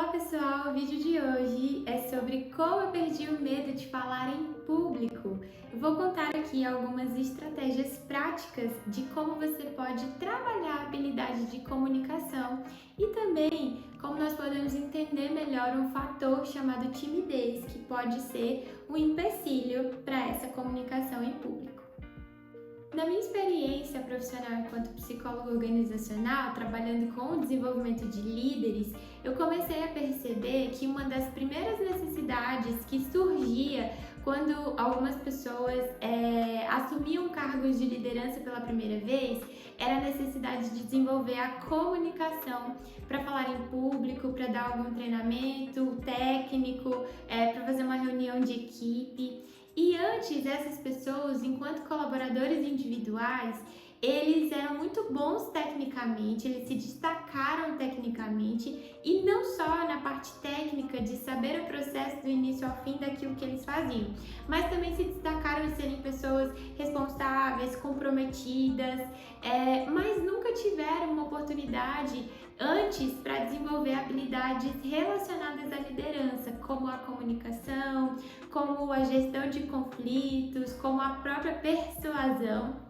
Olá pessoal, o vídeo de hoje é sobre como eu perdi o medo de falar em público. Eu vou contar aqui algumas estratégias práticas de como você pode trabalhar a habilidade de comunicação e também como nós podemos entender melhor um fator chamado timidez, que pode ser um empecilho para essa comunicação em público. Na minha experiência profissional enquanto psicóloga organizacional, trabalhando com o desenvolvimento de líderes, eu comecei a perceber que uma das primeiras necessidades que surgia quando algumas pessoas assumiam cargos de liderança pela primeira vez era a necessidade de desenvolver a comunicação para falar em público, para dar algum treinamento técnico, para fazer uma reunião de equipe. E antes, essas pessoas, enquanto colaboradores individuais, eles eram muito bons tecnicamente, eles se destacaram tecnicamente e não só na parte técnica de saber o processo do início ao fim daquilo que eles faziam, mas também se destacaram em serem pessoas responsáveis, comprometidas, mas nunca tiveram uma oportunidade antes para desenvolver habilidades relacionadas à liderança, como a comunicação, como a gestão de conflitos, como a própria persuasão.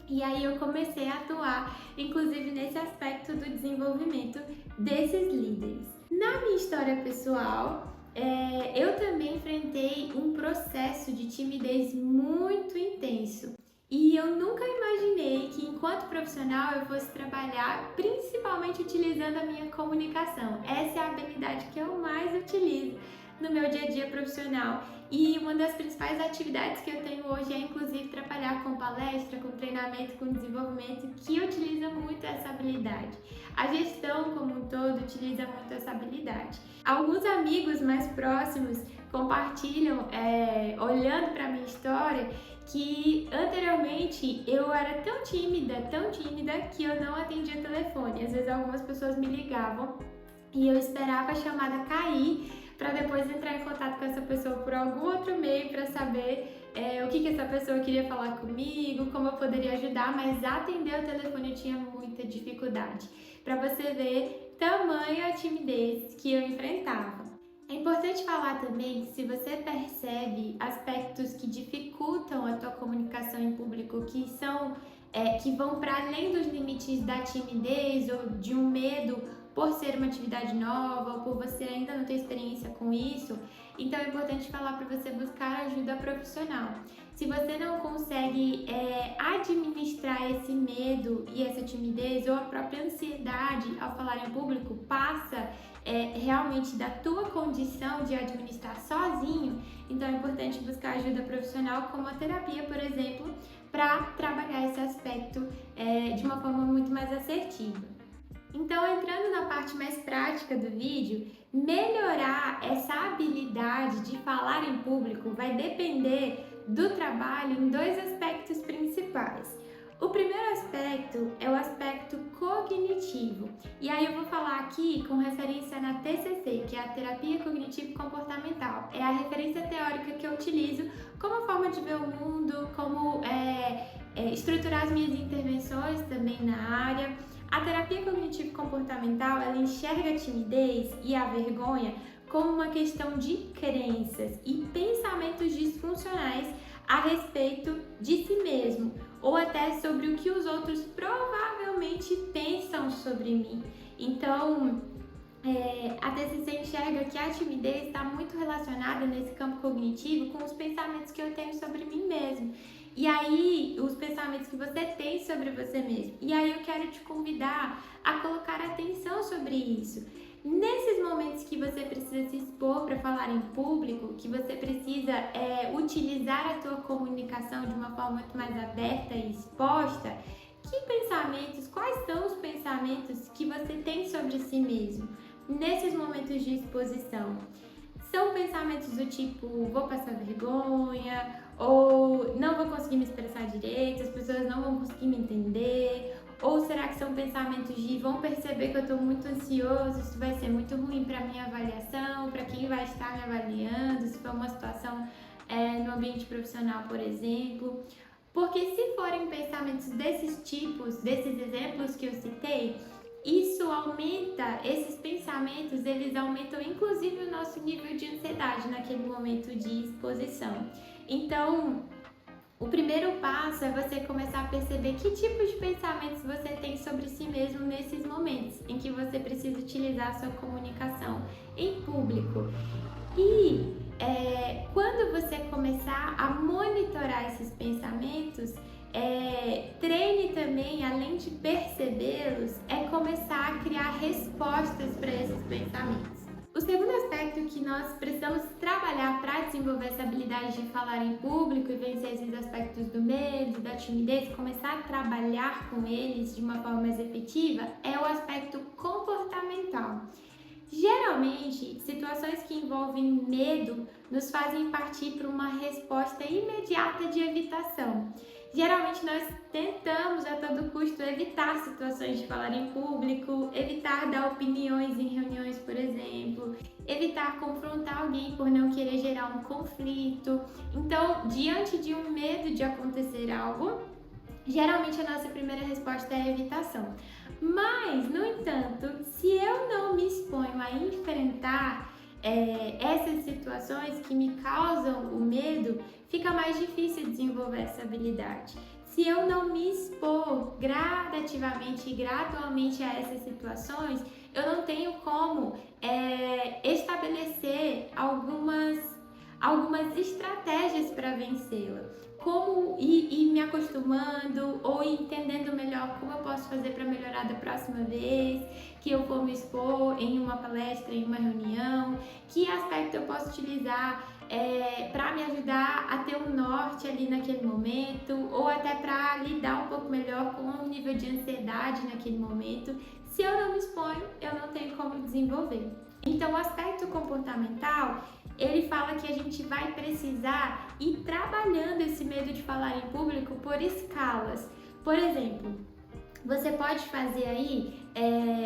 E aí eu comecei a atuar, inclusive nesse aspecto do desenvolvimento desses líderes. Na minha história pessoal, eu também enfrentei um processo de timidez muito intenso. E eu nunca imaginei que, enquanto profissional, eu fosse trabalhar principalmente utilizando a minha comunicação. Essa é a habilidade que eu mais utilizo no meu dia a dia profissional. E uma das principais atividades que eu tenho hoje é, inclusive, trabalhar com palestra, com treinamento, com desenvolvimento, que utiliza muito essa habilidade. A gestão como um todo utiliza muito essa habilidade. Alguns amigos mais próximos compartilham, olhando para a minha história, que anteriormente eu era tão tímida, que eu não atendia telefone. Às vezes algumas pessoas me ligavam e eu esperava a chamada cair para depois entrar em contato com essa pessoa por algum outro meio para saber o que essa pessoa queria falar comigo, como eu poderia ajudar, mas atender o telefone eu tinha muita dificuldade. Para você ver tamanha a timidez que eu enfrentava. É importante falar também que se você percebe aspectos que dificultam a tua comunicação em público, que vão para além dos limites da timidez ou de um medo por ser uma atividade nova ou por você ainda não ter experiência com isso, então é importante falar para você buscar ajuda profissional. Se você não consegue administrar esse medo e essa timidez ou a própria ansiedade ao falar em público passa realmente da tua condição de administrar sozinho, então é importante buscar ajuda profissional como a terapia, por exemplo, para trabalhar esse aspecto de uma forma muito mais assertiva. Então, entrando na parte mais prática do vídeo, melhorar essa habilidade de falar em público vai depender do trabalho em dois aspectos principais. O primeiro aspecto é o aspecto cognitivo, e aí eu vou falar aqui com referência na TCC, que é a Terapia Cognitivo-Comportamental. É a referência teórica que eu utilizo como forma de ver o mundo, como estruturar as minhas intervenções também na área. A terapia cognitivo-comportamental, ela enxerga a timidez e a vergonha como uma questão de crenças e pensamentos disfuncionais a respeito de si mesmo, ou até sobre o que os outros provavelmente pensam sobre mim. Então, a TCC enxerga que a timidez está muito relacionada nesse campo cognitivo com os pensamentos que eu tenho sobre mim mesmo. E aí, os pensamentos que você tem sobre você mesmo. E aí eu quero te convidar a colocar atenção sobre isso. Nesses momentos que você precisa se expor para falar em público, que você precisa utilizar a tua comunicação de uma forma muito mais aberta e exposta, quais são os pensamentos que você tem sobre si mesmo nesses momentos de exposição? São pensamentos do tipo, vou passar vergonha, ou não vou conseguir me expressar direito, as pessoas não vão conseguir me entender, ou será que são pensamentos de vão perceber que eu estou muito ansioso, isso vai ser muito ruim para a minha avaliação, para quem vai estar me avaliando, se for uma situação no ambiente profissional, por exemplo. Porque se forem pensamentos desses tipos, desses exemplos que eu citei, isso aumenta, esses pensamentos, eles aumentam inclusive o nosso nível de ansiedade naquele momento de exposição. Então, o primeiro passo é você começar a perceber que tipo de pensamentos você tem sobre si mesmo nesses momentos em que você precisa utilizar a sua comunicação em público. E quando você começar a monitorar esses pensamentos, treine também, além de percebê-los, começar a criar respostas para esses pensamentos. O segundo aspecto que nós precisamos trabalhar para desenvolver essa habilidade de falar em público e vencer esses aspectos do medo, da timidez, começar a trabalhar com eles de uma forma mais efetiva, é o aspecto comportamental. Geralmente, situações que envolvem medo nos fazem partir para uma resposta imediata de evitação. Geralmente nós tentamos a todo custo evitar situações de falar em público, evitar dar opiniões em reuniões, por exemplo, evitar confrontar alguém por não querer gerar um conflito. Então, diante de um medo de acontecer algo, geralmente a nossa primeira resposta é a evitação. Mas, no entanto, se eu não me exponho a enfrentar essas situações que me causam o medo, fica mais difícil desenvolver essa habilidade. Se eu não me expor gradativamente e gradualmente a essas situações, eu não tenho como estabelecer algumas estratégias para vencê-la. Como ir me acostumando ou entendendo melhor como eu posso fazer para melhorar da próxima vez que eu for me expor em uma palestra, em uma reunião, que aspecto eu posso utilizar para me ajudar a ter um norte ali naquele momento, ou até para lidar um pouco melhor com o nível de ansiedade naquele momento. Se eu não me exponho, eu não tenho como desenvolver. Então, o aspecto comportamental, ele fala que a gente vai precisar ir trabalhando esse medo de falar em público por escalas. Por exemplo, você pode fazer aí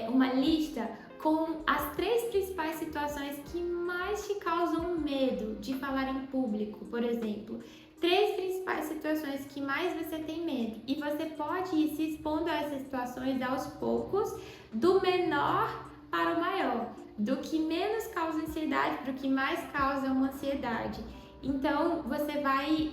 uma lista com as 3 principais situações que mais te causam medo de falar em público, por exemplo. 3 principais situações que mais você tem medo. E você pode ir se expondo a essas situações aos poucos, do menor para o maior, do que menos causa ansiedade para o que mais causa uma ansiedade. Então, você vai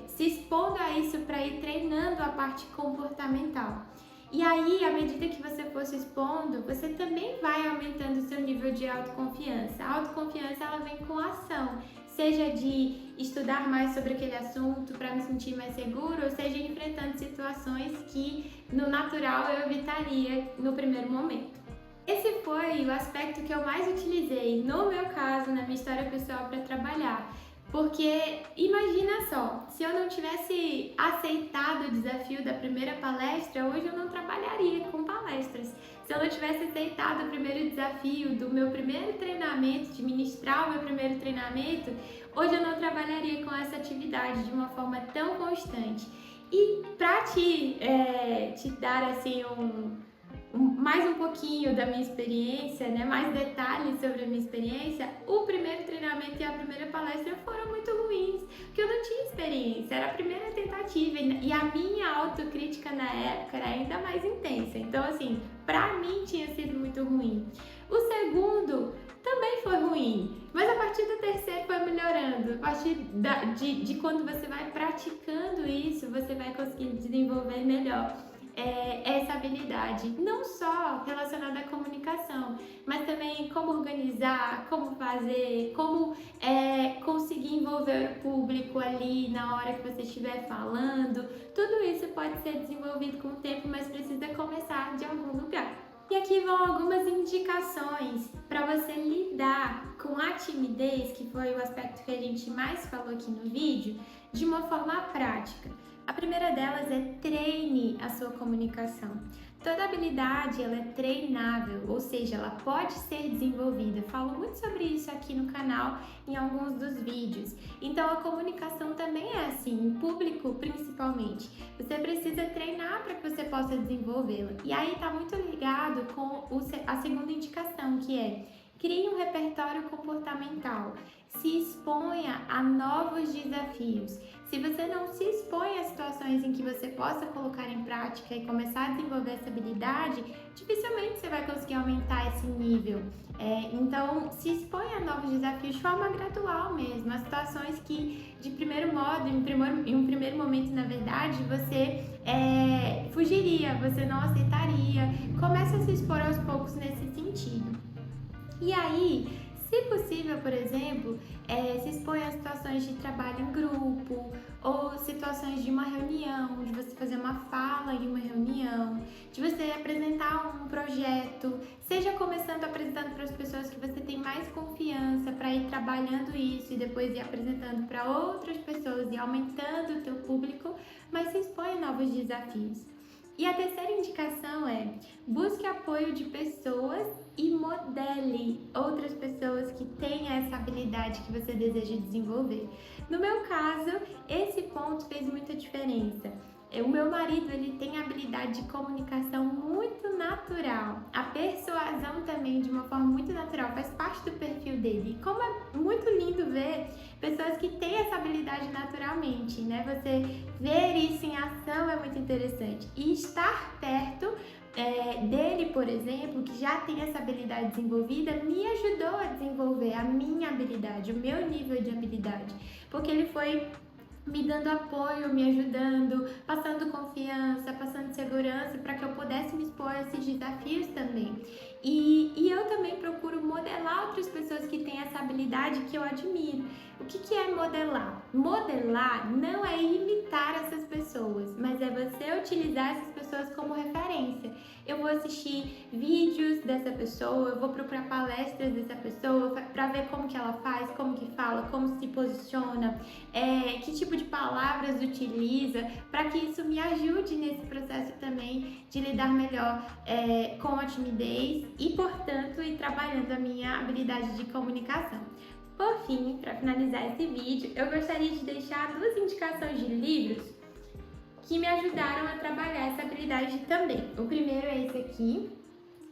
se expondo a isso para ir treinando a parte comportamental. E aí, à medida que você for se expondo, você também vai aumentando o seu nível de autoconfiança. A autoconfiança, ela vem com ação, seja de estudar mais sobre aquele assunto para me sentir mais seguro, ou seja, enfrentando situações que no natural eu evitaria no primeiro momento. Esse foi o aspecto que eu mais utilizei no meu caso, na minha história pessoal, para trabalhar. Porque imagina só, se eu não tivesse aceitado o desafio da primeira palestra, hoje eu não trabalharia com palestras. Se eu não tivesse aceitado o primeiro desafio do meu primeiro treinamento, de ministrar o meu primeiro treinamento, hoje eu não trabalharia com essa atividade de uma forma tão constante. E para te dar assim mais um pouquinho da minha experiência, né? Mais detalhes sobre a minha experiência, o primeiro treinamento e a primeira palestra foram muito ruins, porque eu não tinha experiência, era a primeira tentativa e a minha autocrítica na época era ainda mais intensa. Então, assim, pra mim tinha sido muito ruim. O segundo também foi ruim, mas a partir do terceiro foi melhorando. A partir de quando você vai praticando isso, você vai conseguindo desenvolver melhor essa habilidade, não só relacionada à comunicação, mas também como organizar, como fazer, como conseguir envolver o público ali na hora que você estiver falando. Tudo isso pode ser desenvolvido com o tempo, mas precisa começar de algum lugar. E aqui vão algumas indicações para você lidar com a timidez, que foi o aspecto que a gente mais falou aqui no vídeo, de uma forma prática. A primeira delas é treine a sua comunicação. Toda habilidade ela é treinável, ou seja, ela pode ser desenvolvida. Eu falo muito sobre isso aqui no canal em alguns dos vídeos. Então a comunicação também é assim, em público principalmente. Você precisa treinar para que você possa desenvolvê-la. E aí está muito ligado com a segunda indicação, que é crie um repertório comportamental. Se exponha a novos desafios. Se você não se expõe a situações em que você possa colocar em prática e começar a desenvolver essa habilidade, dificilmente você vai conseguir aumentar esse nível. Então, se expõe a novos desafios de forma gradual mesmo, a situações que, de primeiro modo, em um primeiro momento, na verdade, você fugiria, você não aceitaria. Comece a se expor aos poucos nesse sentido. E aí, se possível, por exemplo, se expõe a situações de trabalho em grupo ou situações de uma reunião, de você fazer uma fala em uma reunião, de você apresentar um projeto, seja começando apresentando para as pessoas que você tem mais confiança para ir trabalhando isso e depois ir apresentando para outras pessoas e aumentando o teu público, mas se expõe a novos desafios. E a terceira indicação é: busque apoio de pessoas e modele outras pessoas que têm essa habilidade que você deseja desenvolver. No meu caso, esse ponto fez muita diferença. O meu marido, ele tem a habilidade de comunicação muito natural. A persuasão também, de uma forma muito natural, faz parte do perfil dele. E como é muito lindo ver pessoas que têm essa habilidade naturalmente, né? Você ver isso em ação é muito interessante. E estar perto dele, por exemplo, que já tem essa habilidade desenvolvida, me ajudou a desenvolver a minha habilidade, o meu nível de habilidade. Porque ele foi me dando apoio, me ajudando, passando confiança, passando segurança para que eu pudesse me expor a esses desafios também. E eu também procuro modelar outras pessoas que têm essa habilidade que eu admiro. O que é modelar? Modelar não é imitar essas pessoas, mas é você utilizar essas pessoas como referência. Eu vou assistir vídeos dessa pessoa, eu vou procurar palestras dessa pessoa para ver como que ela faz, como que fala, como se posiciona, que tipo de palavras utiliza, para que isso me ajude nesse processo também de lidar melhor com a timidez e, portanto, ir trabalhando a minha habilidade de comunicação. Por fim, para finalizar esse vídeo, eu gostaria de deixar 2 indicações de livros que me ajudaram a trabalhar essa habilidade também. O primeiro é esse aqui,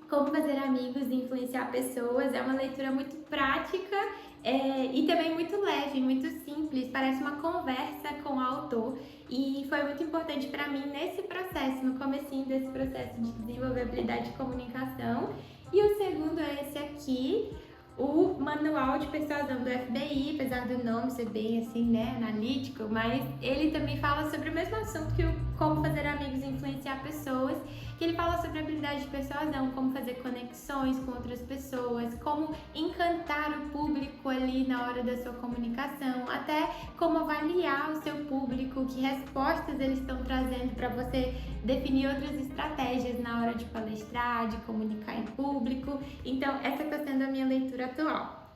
Como Fazer Amigos e Influenciar Pessoas. É uma leitura muito prática e também muito leve, muito simples, parece uma conversa com o autor, e foi muito importante para mim nesse processo, no comecinho desse processo de desenvolver habilidade de comunicação. E o segundo é esse aqui, o Manual de Persuasão do FBI, apesar do nome ser bem assim, né, analítico, mas ele também fala sobre o mesmo assunto que o Como Fazer Amigos e Influenciar Pessoas, que ele fala sobre a habilidade de persuasão, como fazer conexões com outras pessoas, como encantar o público ali na hora da sua comunicação, até como avaliar o seu público, que respostas eles estão trazendo para você definir outras estratégias na hora de palestrar, de comunicar em público. Então, essa está sendo a minha leitura atual.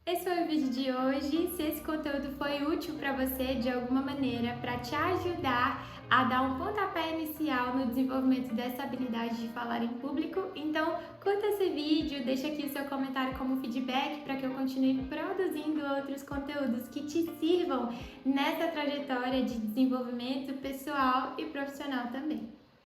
Esse foi o vídeo de hoje. Se esse conteúdo foi útil para você de alguma maneira, para te ajudar a dar um pontapé inicial no desenvolvimento dessa habilidade de falar em público, então curta esse vídeo, deixa aqui o seu comentário como feedback para que eu continue produzindo outros conteúdos que te sirvam nessa trajetória de desenvolvimento pessoal e profissional também.